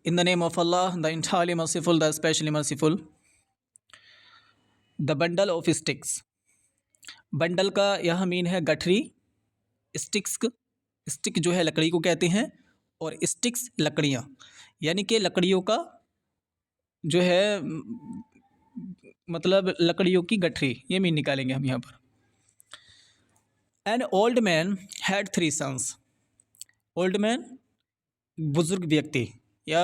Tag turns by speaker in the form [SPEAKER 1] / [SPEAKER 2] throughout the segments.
[SPEAKER 1] In the name of Allah, the entirely merciful, the especially merciful. The bundle of sticks. Bundle का यह mean है गठरी। Sticks, stick जो है लकड़ी को कहते हैं, और स्टिक्स लकड़ियाँ, यानी कि लकड़ियों का जो है मतलब लकड़ियों की गठरी, ये मीन निकालेंगे हम यहाँ पर। An old man had 3 sons. Old man बुजुर्ग व्यक्ति या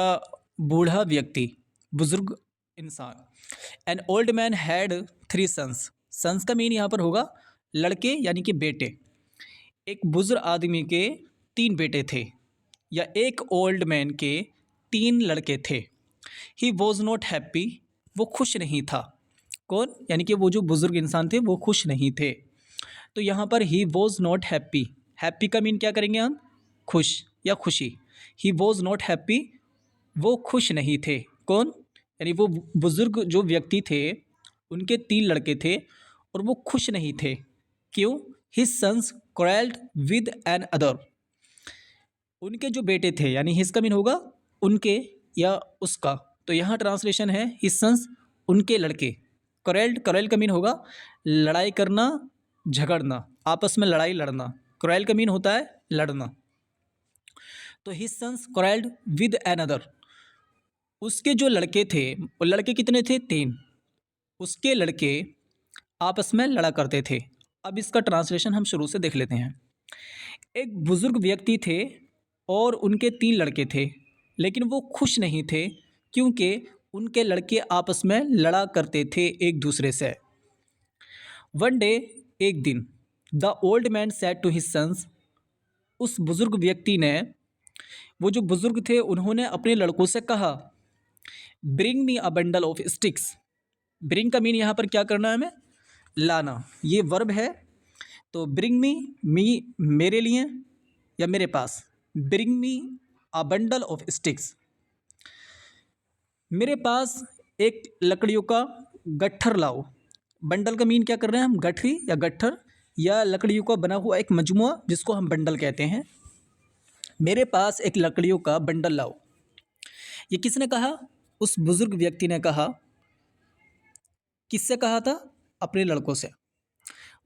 [SPEAKER 1] बूढ़ा व्यक्ति, बुजुर्ग इंसान। An old man had 3 sons. Sons का मीन यहाँ पर होगा लड़के यानी कि बेटे। एक बुजुर्ग आदमी के 3 बेटे थे, या एक ओल्ड मैन के 3 लड़के थे। ही वॉज नॉट हैप्पी, वो खुश नहीं था। कौन? यानी कि वो जो बुजुर्ग इंसान थे वो खुश नहीं थे। तो यहाँ पर he was not happy, happy का मीन क्या करेंगे हम? खुश या खुशी। ही वॉज नॉट हैप्पी, वो खुश नहीं थे। कौन? यानी वो बुजुर्ग जो व्यक्ति थे, उनके 3 लड़के थे और वो खुश नहीं थे। क्यों? His sons quarreled with another. उनके जो बेटे थे, यानी हिज का मीन होगा उनके या उसका, तो यहाँ ट्रांसलेशन है हिज सन्स, उनके लड़के। quarrel का मीन होगा लड़ाई करना, झगड़ना, आपस में लड़ाई लड़ना। quarrel का मीन होता है लड़ना। तो his sons quarreled with another, उसके जो लड़के थे, वो लड़के कितने थे? 3। उसके लड़के आपस में लड़ा करते थे। अब इसका ट्रांसलेशन हम शुरू से देख लेते हैं। एक बुजुर्ग व्यक्ति थे और उनके 3 लड़के थे, लेकिन वो खुश नहीं थे क्योंकि उनके लड़के आपस में लड़ा करते थे एक दूसरे से। वन डे, एक दिन, the old man said to his sons, उस बुजुर्ग व्यक्ति ने, वो जो बुजुर्ग थे उन्होंने अपने लड़कों से कहा, bring me a bundle of sticks. Bring का मीन यहाँ पर क्या करना है हमें? लाना। ये वर्ब है, तो ब्रिंग मी मेरे लिए या मेरे पास। Bring me a bundle of sticks, मेरे पास एक लकड़ियों का गट्ठर लाओ। बंडल का मीन क्या कर रहे हैं हम? गठरी या गट्ठर या लकड़ियों का बना हुआ एक मजमुआ, जिसको हम बंडल कहते हैं। मेरे पास एक लकड़ियों का बंडल लाओ। ये किसने कहा? उस बुजुर्ग व्यक्ति ने कहा। किससे कहा था? अपने लड़कों से।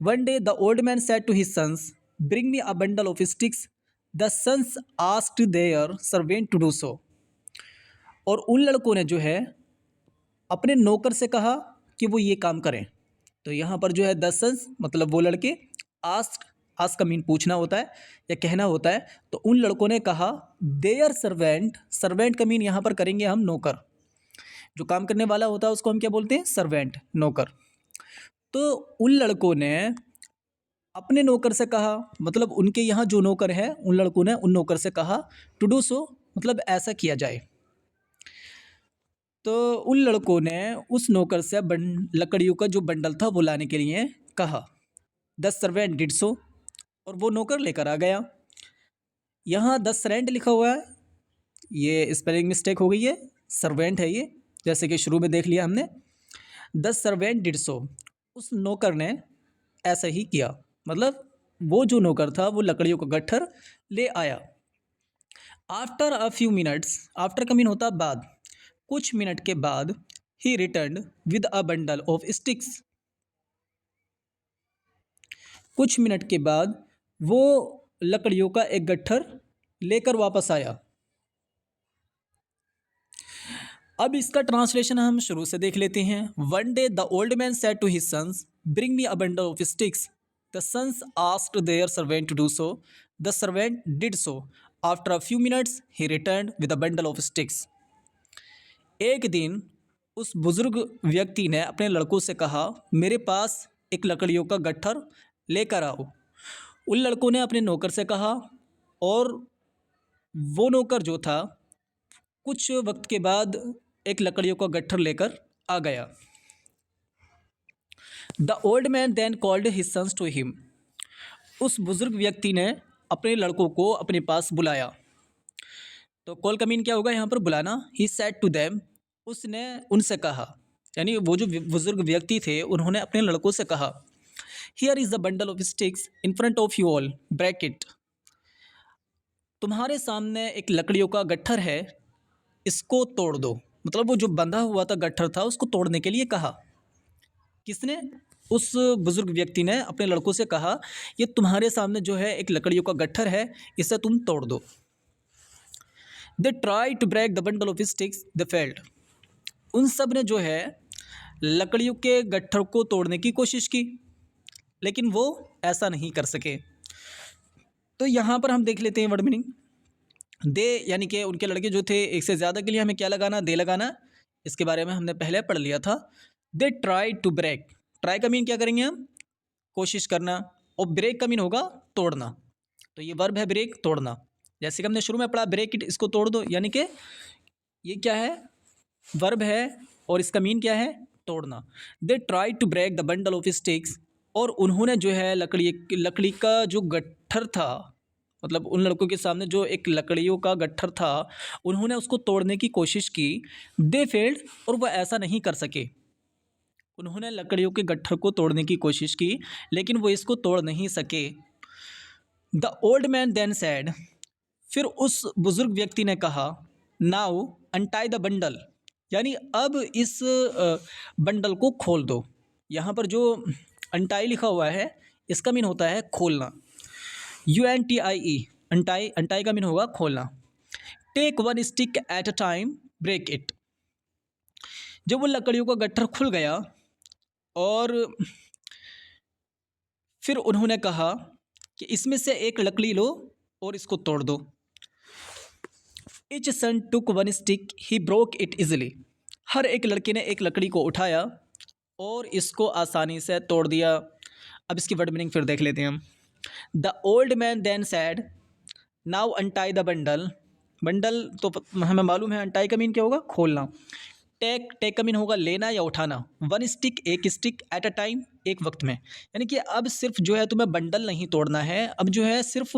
[SPEAKER 1] One day the old man said to his sons, bring me a bundle of sticks. The sons asked their servant to do so. और उन लड़कों ने जो है अपने नौकर से कहा कि वो ये काम करें। तो यहाँ पर जो है द सन्स मतलब वो लड़के, आस्क का मीन पूछना होता है या कहना होता है। तो उन लड़कों ने कहा देयर सर्वेंट, सर्वेंट का मीन यहाँ पर करेंगे हम नौकर। जो काम करने वाला होता है उसको हम क्या बोलते हैं? सर्वेंट, नौकर। तो उन लड़कों ने अपने नौकर से कहा, मतलब उनके यहाँ जो नौकर है उन लड़कों ने उन नौकर से कहा टू डू सो, मतलब ऐसा किया जाए। तो उन लड़कों ने उस नौकर से लकड़ियों का जो बंडल था वो लाने के लिए कहा। द सर्वेंट डिड सो, और वो नौकर लेकर आ गया। यहाँ द सर्वेंट लिखा हुआ है, ये स्पेलिंग मिस्टेक हो गई है, सर्वेंट है ये, जैसे कि शुरू में देख लिया हमने। द सर्वेंट डिड सो, उस नौकर ने ऐसा ही किया, मतलब वो जो नौकर था वो लकड़ियों का गट्ठर ले आया। After a few minutes, after का मीन होता बाद, कुछ मिनट के बाद, he return with a bundle of sticks. कुछ मिनट के बाद वो लकड़ियों का एक गट्ठर लेकर वापस आया। अब इसका ट्रांसलेशन हम शुरू से देख लेते हैं। One day the old man said to his sons, bring me a bundle of sticks. The sons asked their servant to do so. The servant did so. After a few minutes ही return with a bundle of sticks. एक दिन उस बुजुर्ग व्यक्ति ने अपने लड़कों से कहा, मेरे पास एक लकड़ियों का गट्ठर लेकर आओ। उन लड़कों ने अपने नौकर से कहा, और वो नौकर जो था कुछ वक्त के बाद एक लकड़ियों का गट्ठर लेकर आ गया। The old man then called his sons to him. उस बुजुर्ग व्यक्ति ने अपने लड़कों को अपने पास बुलाया। तो कॉल का मीन क्या होगा यहाँ पर? बुलाना। ही सेड टू देम, उसने उनसे कहा, यानी वो जो बुजुर्ग व्यक्ति थे उन्होंने अपने लड़कों से कहा, here is the bundle of sticks in front of you all, bracket. तुम्हारे सामने एक लकड़ियों का गट्ठर है, इसको तोड़ दो, मतलब वो जो बंधा हुआ था गट्ठर था उसको तोड़ने के लिए कहा। किसने? उस बुजुर्ग व्यक्ति ने अपने लड़कों से कहा, ये तुम्हारे सामने जो है एक लकड़ियों का गट्ठर है, इसे तुम तोड़ दो। They try to break the bundle of sticks, they failed. उन सब ने जो है लकड़ियों के गट्ठर को तोड़ने की कोशिश की, लेकिन वो ऐसा नहीं कर सके। तो यहाँ पर हम देख लेते हैं वर्ड मीनिंग। दे यानी कि उनके लड़के जो थे, एक से ज़्यादा के लिए हमें क्या लगाना? दे लगाना। इसके बारे में हमने पहले पढ़ लिया था। They try to break, try का मीन क्या करेंगे हम? कोशिश करना, और ब्रेक का मीन होगा तोड़ना। तो ये वर्ब है ब्रेक, तोड़ना। जैसे कि हमने शुरू में पढ़ा ब्रेक इट, इसको तोड़ दो, यानी कि ये क्या है? वर्ब है, और इसका मीन क्या है? तोड़ना। They try to break the bundle of sticks, और उन्होंने जो है लकड़ी का जो गट्ठर था, मतलब उन लड़कों के सामने जो एक लकड़ियों का गट्ठर था, उन्होंने उसको तोड़ने की कोशिश की। दे फेल्ड, और वह ऐसा नहीं कर सके। उन्होंने लकड़ियों के गट्ठर को तोड़ने की कोशिश की, लेकिन वो इसको तोड़ नहीं सके। The old man then said, फिर उस बुजुर्ग व्यक्ति ने कहा, नाउ अनटाई द बंडल, यानी अब इस बंडल को खोल दो। यहाँ पर जो अनटाई लिखा हुआ है, इसका मीन होता है खोलना। UNTIE, अनटाई, अनटाई का मीन होगा खोलना। Take one stick at a time, break it. जब वो लकड़ियों का गट्ठर खुल गया, और फिर उन्होंने कहा कि इसमें से एक लकड़ी लो और इसको तोड़ दो। Each son took one stick, he broke it easily. हर एक लड़के ने एक लकड़ी को उठाया और इसको आसानी से तोड़ दिया। अब इसकी वर्ड मीनिंग फिर देख लेते हैं हम। The old man then said, now untie the bundle. Bundle तो हमें मालूम है, अनटाई का मीन क्या होगा? खोलना। टेक का मीन होगा लेना या उठाना। वन स्टिक, एक स्टिक, एट अ टाइम, एक वक्त में। यानी कि अब सिर्फ जो है तुम्हें बंडल नहीं तोड़ना है, अब जो है सिर्फ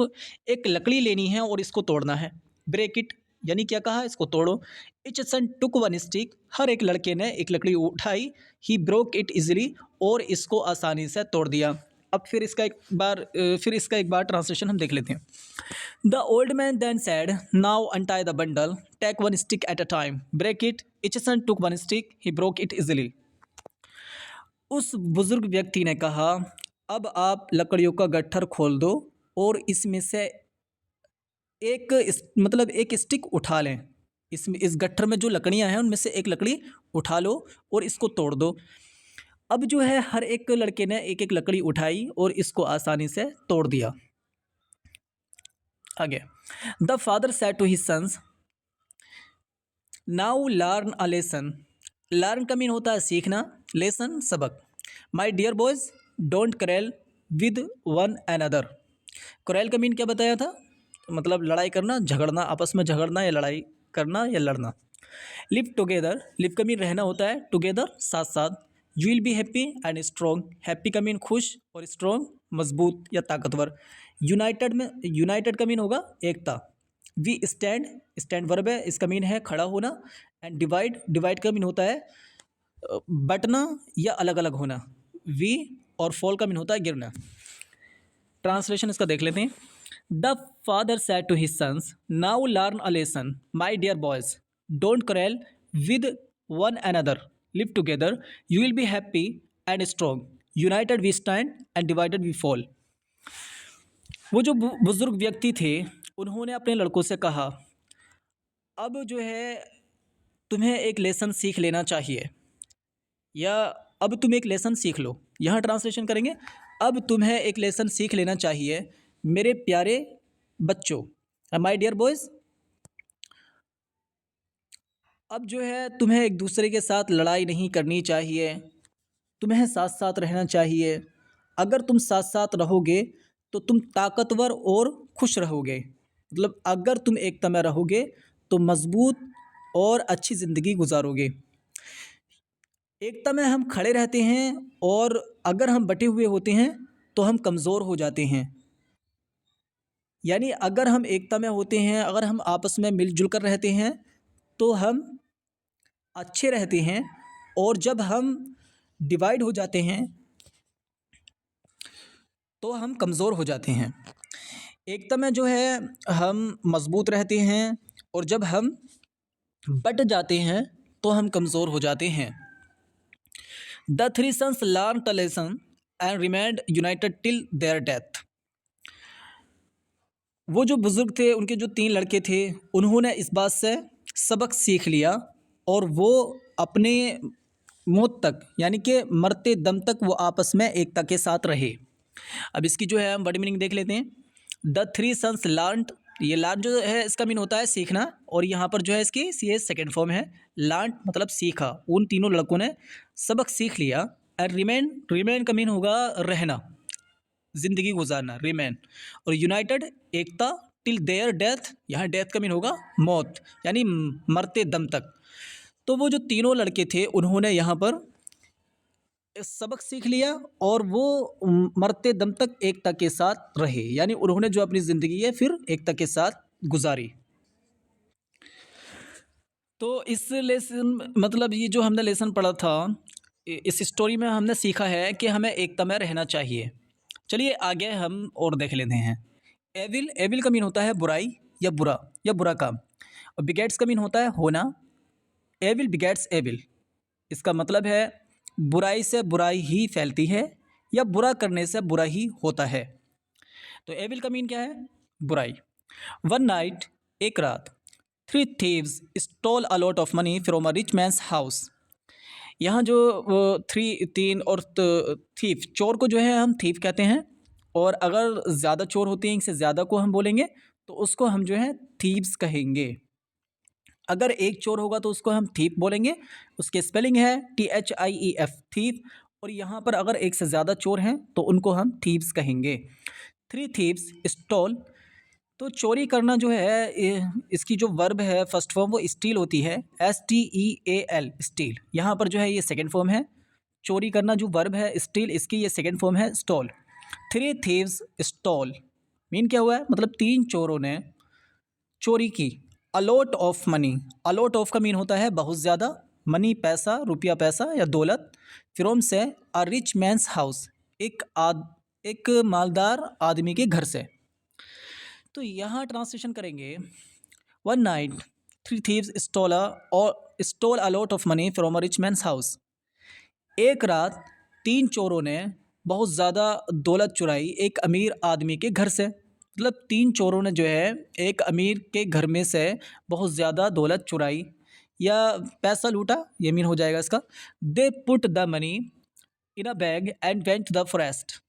[SPEAKER 1] एक लकड़ी लेनी है और इसको तोड़ना है। ब्रेक इट, यानी क्या कहा? इसको तोड़ो। Etch son took one stick, हर एक लड़के ने एक लकड़ी उठाई। ही ब्रोक इट इजिली, और इसको आसानी से तोड़ दिया। अब फिर इसका एक बार ट्रांसलेशन हम देख लेते हैं। The old man then said, now untie the bundle, take one stick at a time, break it. Each son took one stick, he broke it easily. उस बुजुर्ग व्यक्ति ने कहा, अब आप लकड़ियों का गट्ठर खोल दो और इसमें से मतलब एक स्टिक उठा लें। इस गट्ठर में जो लकड़ियां हैं उनमें से एक लकड़ी उठा लो और इसको तोड़ दो। अब जो है हर एक लड़के ने एक एक लकड़ी उठाई और इसको आसानी से तोड़ दिया। आगे, the father said to his sons, now learn a lesson. Learn का मीन होता है सीखना, लेसन सबक। My dear boys, don't quarrel with one another. Quarrel का मीन क्या बताया था? मतलब लड़ाई करना, झगड़ना, आपस में झगड़ना या लड़ाई करना या लड़ना। लिव टुगेदर, लिव का मीन रहना होता है, टुगेदर साथ साथ। You will be happy and strong, happy का मीन खुश और स्ट्रॉन्ग मजबूत या ताकतवर। यूनाइटेड का मीन होगा एकता। वी स्टैंड, स्टैंड वर्ब है, इसका मीन है खड़ा होना। एंड डिवाइड का मीन होता है बंटना या अलग अलग होना। वी और फॉल का मीन होता है गिरना। ट्रांसलेशन इसका देख लेते हैं। The father said to his sons, now learn a lesson, my dear boys, don't quarrel with one another, live together, you will be happy and strong, united we stand and divided we fall. वो जो बुजुर्ग व्यक्ति थे, उन्होंने अपने लड़कों से कहा, अब जो है तुम्हें एक लेसन सीख लेना चाहिए, या अब तुम एक लेसन सीख लो। यहाँ ट्रांसलेशन करेंगे, अब तुम्हें एक लेसन सीख लेना चाहिए मेरे प्यारे बच्चों, माय डियर बॉयज़। अब जो है तुम्हें एक दूसरे के साथ लड़ाई नहीं करनी चाहिए, तुम्हें साथ साथ रहना चाहिए। अगर तुम साथ साथ रहोगे तो तुम ताकतवर और खुश रहोगे। मतलब अगर तुम एकता में रहोगे तो मजबूत और अच्छी ज़िंदगी गुजारोगे। एकता में हम खड़े रहते हैं, और अगर हम बटे हुए होते हैं तो हम कमज़ोर हो जाते हैं। यानी अगर हम एकता में होते हैं, अगर हम आपस में मिलजुल कर रहते हैं तो हम अच्छे रहते हैं, और जब हम डिवाइड हो जाते हैं तो हम कमज़ोर हो जाते हैं। एकता में जो है हम मजबूत रहते हैं, और जब हम बट जाते हैं तो हम कमज़ोर हो जाते हैं। The three sons learn the lesson and remained united till their death. वो जो बुज़ुर्ग थे, उनके जो 3 लड़के थे, उन्होंने इस बात से सबक सीख लिया और वो अपने मौत तक, यानी कि मरते दम तक वो आपस में एकता के साथ रहे। अब इसकी जो है हम वर्ड मीनिंग देख लेते हैं। द थ्री सन्स लर्नड, ये लर्न जो है इसका मीन होता है सीखना, और यहाँ पर जो है इसकी सी एच सेकेंड फॉर्म है। लर्न मतलब सीखा, उन तीनों लड़कों ने सबक सीख लिया। और रिमेन, रिमेन का मीन होगा रहना, ज़िंदगी गुजारना, रिमेन। और United Ekta, till their death, यहाँ डेथ का मीन होगा मौत, यानी मरते दम तक। तो वो जो तीनों लड़के थे उन्होंने यहाँ पर सबक सीख लिया और वो मरते दम तक एकता के साथ रहे, यानी उन्होंने जो अपनी ज़िंदगी है फिर एकता के साथ गुजारी। तो इस लेसन, मतलब ये जो हमने लेसन पढ़ा था, इस स्टोरी में हमने सीखा है कि हमें एकता में रहना चाहिए। चलिए आगे हम और देख लेते हैं। एविल, एविल का मीन होता है बुराई या बुरा काम। और बिगेट्स का मीन होता है होना। एविल बिगेट्स एविल, इसका मतलब है बुराई से बुराई ही फैलती है या बुरा करने से बुरा ही होता है। तो एविल का मीन क्या है? बुराई। वन नाइट, एक रात, three thieves stole a lot of money from a rich man's house. यहाँ जो तीन और थीफ, चोर को जो है हम थीफ कहते हैं, और अगर ज़्यादा चोर होते हैं, इनसे ज़्यादा को हम बोलेंगे तो उसको हम जो है थीव्स कहेंगे। अगर एक चोर होगा तो उसको हम थीप बोलेंगे, उसके स्पेलिंग है THIEF, थीप। और यहाँ पर अगर एक से ज़्यादा चोर हैं तो उनको हम थीव्स कहेंगे। थ्री थीव्स स्टॉल, तो चोरी करना जो है इसकी जो वर्ब है फर्स्ट फॉर्म वो स्टील होती है, STEAL, स्टील। यहाँ पर जो है ये सेकेंड फॉर्म है। चोरी करना जो वर्ब है स्टील, इसकी ये सेकेंड फॉर्म है stall. Three thieves stall mean क्या हुआ है? मतलब 3 चोरों ने चोरी की। A lot of money, a lot of का मीन होता है बहुत ज़्यादा, मनी पैसा, रुपया पैसा या दौलत। फ्रॉम से अ रिच मैन्स हाउस, एक मालदार आदमी के घर से। तो यहाँ ट्रांसलेशन करेंगे। One night three thieves stole a lot of money from a rich man's house. एक रात 3 चोरों ने बहुत ज़्यादा दौलत चुराई एक अमीर आदमी के घर से। मतलब 3 चोरों ने जो है एक अमीर के घर में से बहुत ज़्यादा दौलत चुराई या पैसा लूटा, ये मीन हो जाएगा इसका। They put the money in a bag and went to the forest.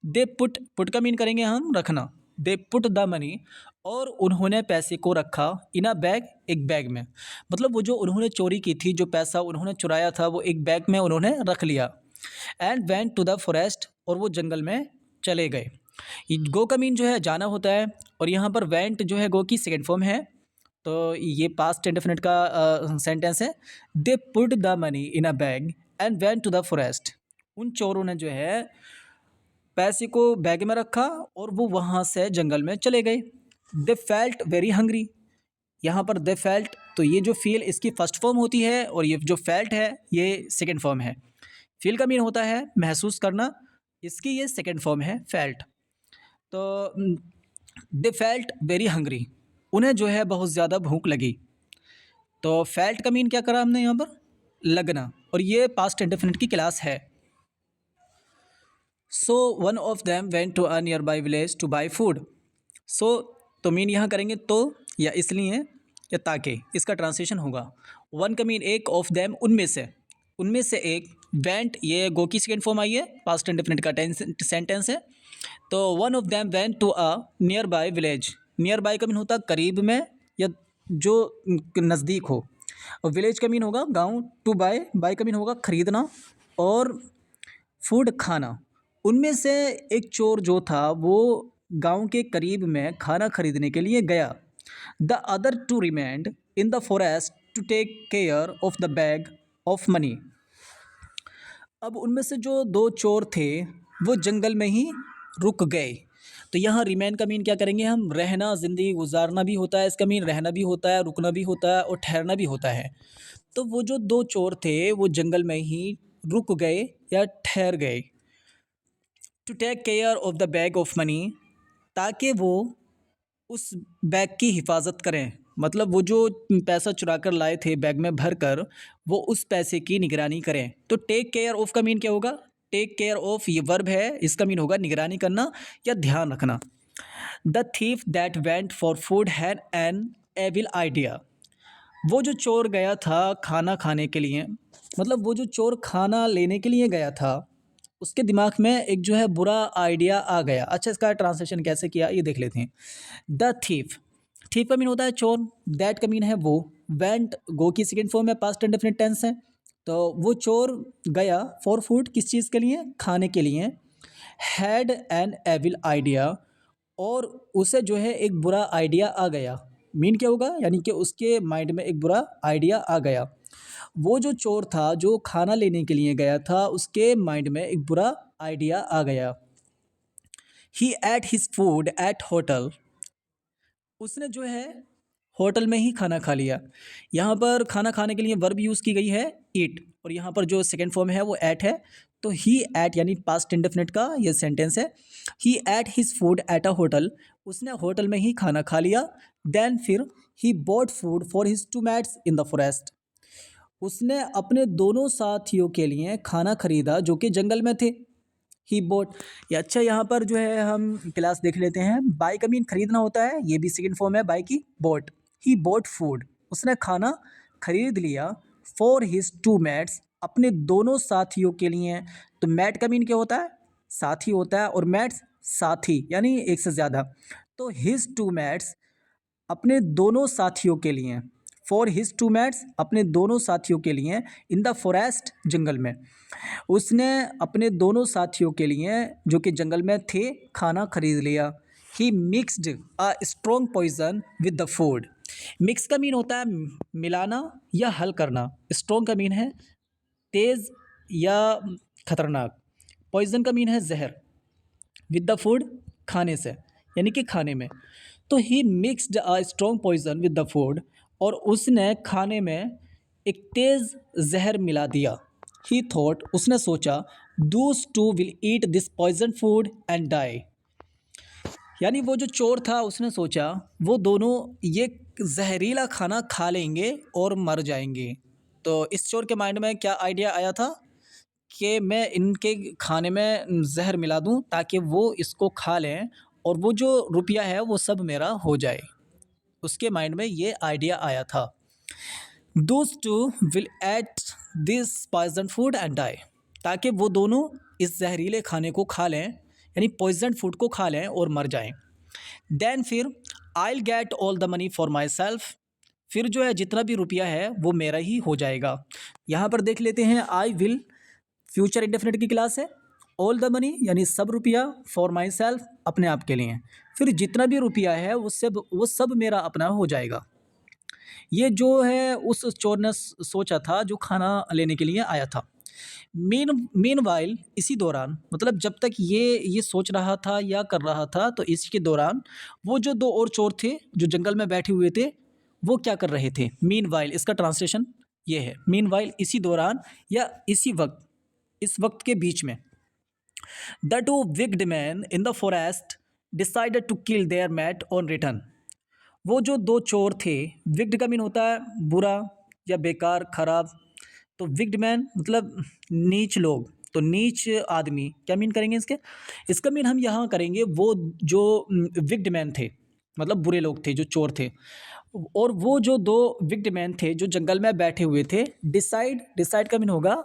[SPEAKER 1] They put का मीन करेंगे हम रखना। दे पुट द मनी, और उन्होंने पैसे को रखा इन अ बैग, एक बैग में। मतलब वो जो उन्होंने चोरी की थी, जो पैसा उन्होंने चुराया था, वो एक बैग में उन्होंने रख लिया। And went to the forest, और वो जंगल में चले गए। गो का मीन जो है जाना होता है, और यहाँ पर वेंट जो है गो की सेकेंड फॉर्म है, तो ये पास्ट इंडेफिनिट का सेंटेंस है। They put the money in a bag and went to the forest. उन चोरों ने जो है पैसे को बैग में रखा और वो वहाँ से जंगल में चले गए। दे फेल्ट वेरी हंग्री, यहाँ पर दे फेल्ट, तो ये जो फील इसकी फर्स्ट फॉर्म होती है और ये जो फेल्ट है ये सेकेंड फॉर्म है। फील का मीन होता है महसूस करना, इसकी ये सेकेंड फॉर्म है फेल्ट। तो दे फेल्ट वेरी हंग्री, उन्हें जो है बहुत ज़्यादा भूख लगी। तो फेल्ट का मीन क्या करा हमने यहाँ पर? लगना, और ये पास्ट इंडेफिनिट की क्लास है। So one of them went to a nearby village to buy food. So, तो मीन यहाँ करेंगे तो या इसलिए या ताकि, इसका ट्रांसलेशन होगा। वन का मीन एक, ऑफ देम उनमें से एक। वेंट, ये गो की सेकेंड फॉर्म आई है, पास्ट इंडेफिनिट का सेंटेंस है। तो one of them went to a nearby village. Nearby का मीन होता है करीब में या जो नज़दीक हो, और विलेज का मीन होगा गांव। टू बाय, बाय का मीन होगा खरीदना, और फूड खाना। उनमें से एक चोर जो था वो गांव के करीब में खाना खरीदने के लिए गया। The other two remained in the forest to take care of the bag of money. अब उनमें से जो 2 चोर थे वो जंगल में ही रुक गए। तो यहाँ रिमेन का मीन क्या करेंगे हम? रहना, ज़िंदगी गुजारना भी होता है इसका मीन, रहना भी होता है, रुकना भी होता है और ठहरना भी होता है। तो वो जो 2 चोर थे वो जंगल में ही रुक गए या ठहर गए। To take care of the bag of money, ताकि वो उस बैग की हिफाजत करें। मतलब वो जो पैसा चुरा कर लाए थे बैग में भर कर, वो उस पैसे की निगरानी करें। तो टेक केयर ऑफ का मीन क्या होगा? टेक केयर ऑफ ये वर्ब है, इसका मीन होगा निगरानी करना या ध्यान रखना। The thief that went for food had an evil idea. वो जो चोर गया था खाना खाने के लिए, मतलब वो जो चोर खाना लेने के लिए गया था, उसके दिमाग में एक जो है बुरा आइडिया आ गया। अच्छा, इसका ट्रांसलेशन कैसे किया ये देख लेते हैं। द थीफ, थीफ का मीन होता है चोर, दैट का मीन है वो, वेंट गो की सेकंड फॉर्म में पास्ट इंडेफिनिट टेंस है। तो वो चोर गया फॉर फूड, किस चीज़ के लिए? खाने के लिए। हैड एन एविल आइडिया, और उसे जो है एक बुरा आइडिया आ गया। मीन क्या होगा? यानी कि उसके माइंड में एक बुरा आइडिया आ गया। वो जो चोर था जो खाना लेने के लिए गया था, उसके माइंड में एक बुरा आइडिया आ गया। He ate his food at hotel, उसने जो है होटल में ही खाना खा लिया। यहाँ पर खाना खाने के लिए वर्ब यूज़ की गई है ईट, और यहाँ पर जो सेकंड फॉर्म है वो एट है। तो ही एट यानी पास्ट इंडेफिनिट का ये सेंटेंस है। He ate his food at a hotel, उसने होटल में ही खाना खा लिया। देन फिर he bought food for his two mates in the forest, उसने अपने दोनों साथियों के लिए खाना खरीदा जो कि जंगल में थे। ही बोट, या अच्छा यहाँ पर जो है हम क्लास देख लेते हैं। बाई का मीन खरीदना होता है, ये भी सेकंड फॉर्म है बाई की, बोट। ही बोट फूड, उसने खाना खरीद लिया। फॉर हिज टू मैट्स, अपने दोनों साथियों के लिए। तो मैट का मीन क्या होता है? साथी होता है, और मैट्स साथी यानी एक से ज़्यादा। तो हिज टू मैट्स, अपने दोनों साथियों के लिए। फॉर हिज टू मैट्स, अपने दोनों साथियों के लिए। इन द फॉरेस्ट, जंगल में। उसने अपने दोनों साथियों के लिए जो कि जंगल में थे खाना खरीद लिया। He mixed a strong poison with the food, mix का मीन होता है मिलाना या हल करना। स्ट्रॉन्ग का मीन है तेज़ या खतरनाक। पॉइजन का मीन है जहर। विद द फूड, खाने से, यानी कि खाने में। तो he mixed a strong poison with the food, और उसने खाने में एक तेज़ जहर मिला दिया। ही थॉट, उसने सोचा, those two will eat this poison food and die, यानी वो जो चोर था उसने सोचा वो दोनों ये जहरीला खाना खा लेंगे और मर जाएंगे। तो इस चोर के माइंड में क्या आइडिया आया था कि मैं इनके खाने में जहर मिला दूं ताकि वो इसको खा लें और वो जो रुपया है वो सब मेरा हो जाए। उसके माइंड में ये आइडिया आया था। Those two will ate this poison food and die, ताकि वो दोनों इस जहरीले खाने को खा लें, यानी पॉइजन फूड को खा लें और मर जाएं। देन फिर I get all the money for my self, फिर जो है जितना भी रुपया है वो मेरा ही हो जाएगा। यहाँ पर देख लेते हैं, आई विल फ्यूचर इंडेफिनिट की क्लास है। ऑल द मनी यानी सब रुपया, फॉर माई सेल्फ अपने आप के लिए, फिर जितना भी रुपया है वो सब मेरा अपना हो जाएगा। ये जो है उस चोर ने सोचा था जो खाना लेने के लिए आया था। मीन वाइल, इसी दौरान, मतलब जब तक ये सोच रहा था या कर रहा था, तो इसी के दौरान वो जो दो और चोर थे जो जंगल में बैठे हुए थे, वो क्या कर रहे थे? मीन वाइल, इसका ट्रांसलेशन ये है। मीन वाइल, इसी दौरान या इसी वक्त, इस वक्त के बीच में। The two wicked man in the forest decided to kill their mate on return, वो जो दो चोर थे, विक्ड का मीन होता है बुरा या बेकार, खराब। तो विक्ड मैन मतलब नीच लोग, तो नीच आदमी क्या मीन करेंगे इसका मीन हम यहाँ करेंगे वो जो विक्ड मैन थे, मतलब बुरे लोग थे जो चोर थे। और वो जो दो विक्ड मैन थे जो जंगल में बैठे हुए थे, डिसाइड का मीन होगा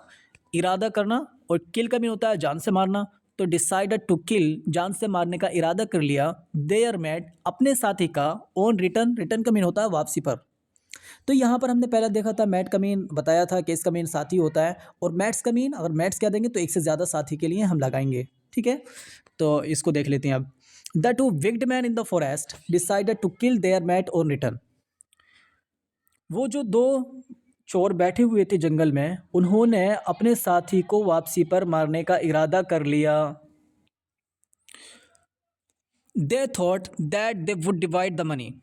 [SPEAKER 1] इरादा करना, और किल का मीन होता है जान से मारना। तो डिसाइडेड टू किल, जान से मारने का इरादा कर लिया, देयर मैट अपने साथी का, ऑन रिटर्न, रिटर्न का मीन होता है वापसी पर। तो यहाँ पर हमने पहले देखा था मैट का मीन बताया था कि इसका मीन साथी होता है, और मैट्स का मीन, अगर मैट्स क्या देंगे तो एक से ज़्यादा साथी के लिए हम लगाएंगे। ठीक है, तो इसको देख लेते हैं अब। The two wicked man in the forest decided to kill their mate on return, वो जो दो चोर बैठे हुए थे जंगल में, उन्होंने अपने साथी को वापसी पर मारने का इरादा कर लिया। They thought that they would divide the money,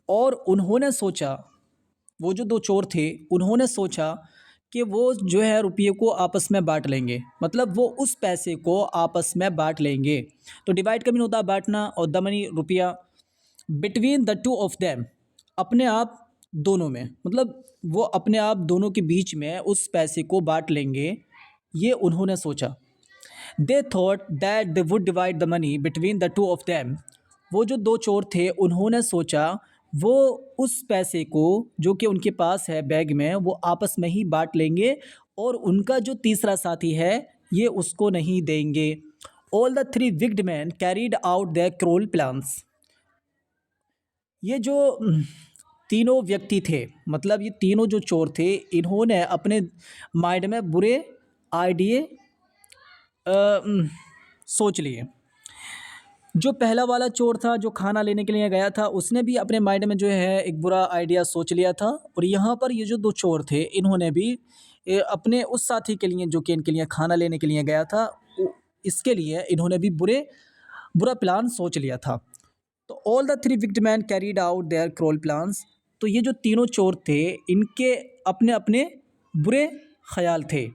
[SPEAKER 1] और उन्होंने सोचा, वो जो दो चोर थे उन्होंने सोचा कि वो जो है रुपये को आपस में बांट लेंगे, मतलब वो उस पैसे को आपस में बांट लेंगे। तो डिवाइड का मीन होता है बांटना, और द मनी रुपया। Between the two of them, अपने आप दोनों में, मतलब वो अपने आप दोनों के बीच में उस पैसे को बांट लेंगे, ये उन्होंने सोचा। They thought that they would divide the money between the two of them. वो जो दो चोर थे उन्होंने सोचा वो उस पैसे को जो कि उनके पास है बैग में, वो आपस में ही बांट लेंगे और उनका जो तीसरा साथी है ये उसको नहीं देंगे। All the three wicked man carried out their cruel plans. ये जो तीनों व्यक्ति थे, मतलब ये तीनों जो चोर थे, इन्होंने अपने माइंड में बुरे आइडिए सोच लिए। जो पहला वाला चोर था जो खाना लेने के लिए गया था, उसने भी अपने माइंड में जो है एक बुरा आइडिया सोच लिया था। और यहाँ पर ये जो दो चोर थे इन्होंने भी अपने उस साथी के लिए जो कि इनके लिए खाना लेने के लिए गया था, इसके लिए इन्होंने भी बुरा प्लान सोच लिया था। तो all the three wicked man carried out their cruel plans. तो ये जो तीनों चोर थे इनके अपने अपने बुरे ख्याल थे।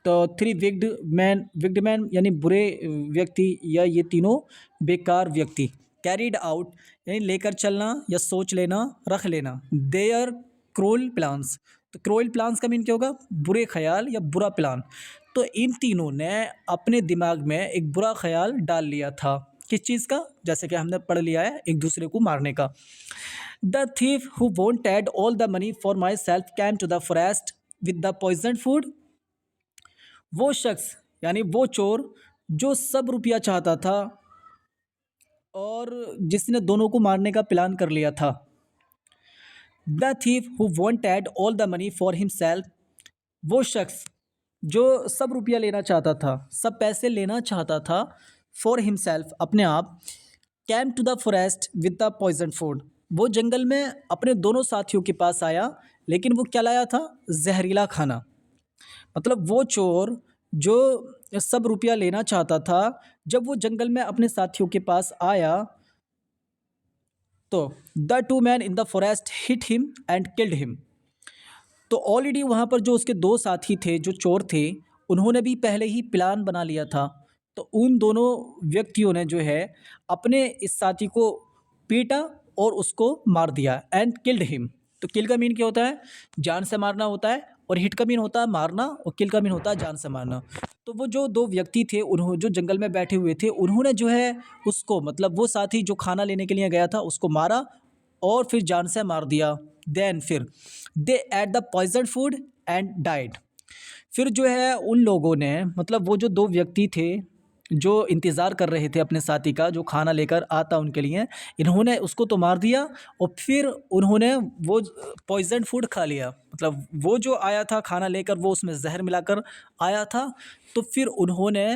[SPEAKER 1] तो थ्री विक्ड मैन यानी बुरे व्यक्ति, या ये तीनों बेकार व्यक्ति। कैरीड आउट यानी लेकर चलना या सोच लेना, रख लेना। देयर क्रूअल प्लान्स, तो क्रूअल प्लान्स का मीन क्या होगा? बुरे ख्याल या बुरा प्लान। तो इन तीनों ने अपने दिमाग में एक बुरा ख्याल डाल लिया था। किस चीज़ का? जैसे कि हमने पढ़ लिया है, एक दूसरे को मारने का। The thief who wanted all the money for myself came to the forest with the poison food. वो शख्स यानी वो चोर जो सब रुपया चाहता था और जिसने दोनों को मारने का प्लान कर लिया था। The thief who wanted all the money for himself, वो शख्स जो सब रुपया लेना चाहता था, सब पैसे लेना चाहता था, फॉर हिमसेल्फ अपने आप। Came to the forest with the poison food, वो जंगल में अपने दोनों साथियों के पास आया, लेकिन वो क्या लाया था? जहरीला खाना। मतलब वो चोर जो सब रुपया लेना चाहता था, जब वो जंगल में अपने साथियों के पास आया तो the two man in the forest hit him and killed him. तो ऑलरेडी वहाँ पर जो उसके दो साथी थे जो चोर थे, उन्होंने भी पहले ही प्लान बना लिया था। तो उन दोनों व्यक्तियों ने जो है अपने इस साथी को पीटा और उसको मार दिया। एंड किल्ड हिम, तो किल का मीन क्या होता है? जान से मारना होता है, और हिट का मीन होता है मारना, और किल का मीन होता है जान से मारना। तो वो जो दो व्यक्ति थे उन्होंने जो जंगल में बैठे हुए थे, उन्होंने जो है उसको, मतलब वो साथी जो खाना लेने के लिए गया था उसको मारा और फिर जान से मार दिया। देन फिर they ate the poison food and died. फिर जो है उन लोगों ने, मतलब वो जो दो व्यक्ति थे जो इंतज़ार कर रहे थे अपने साथी का जो खाना लेकर आता उनके लिए, इन्होंने उसको तो मार दिया और फिर उन्होंने वो पॉइजन फूड खा लिया। मतलब वो जो आया था खाना लेकर वो उसमें जहर मिलाकर आया था, तो फिर उन्होंने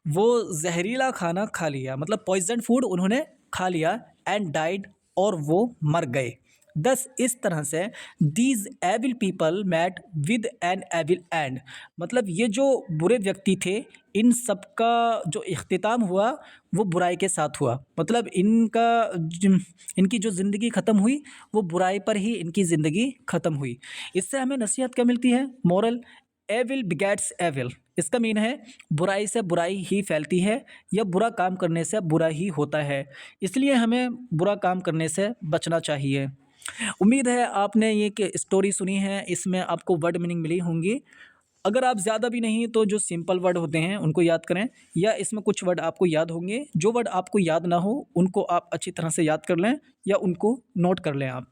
[SPEAKER 1] वो जहरीला खाना खा लिया, मतलब पॉइजन फूड उन्होंने खा लिया। एंड डाइड, और वो मर गए। दस इस तरह से these evil people met with an evil end, मतलब ये जो बुरे व्यक्ति थे इन सब का जो इख्तिताम हुआ वो बुराई के साथ हुआ। मतलब इनकी जो ज़िंदगी ख़त्म हुई वो बुराई पर ही इनकी ज़िंदगी ख़त्म हुई। इससे हमें नसीहत क्या मिलती है? Moral, evil begets evil. इसका मीन है बुराई से बुराई ही फैलती है, या बुरा काम करने से बुरा ही होता है। इसलिए हमें बुरा काम करने से बचना चाहिए। उम्मीद है आपने ये कि स्टोरी सुनी है, इसमें आपको वर्ड मीनिंग मिली होंगी। अगर आप ज़्यादा भी नहीं तो जो सिंपल वर्ड होते हैं उनको याद करें, या इसमें कुछ वर्ड आपको याद होंगे। जो वर्ड आपको याद ना हो उनको आप अच्छी तरह से याद कर लें या उनको नोट कर लें आप।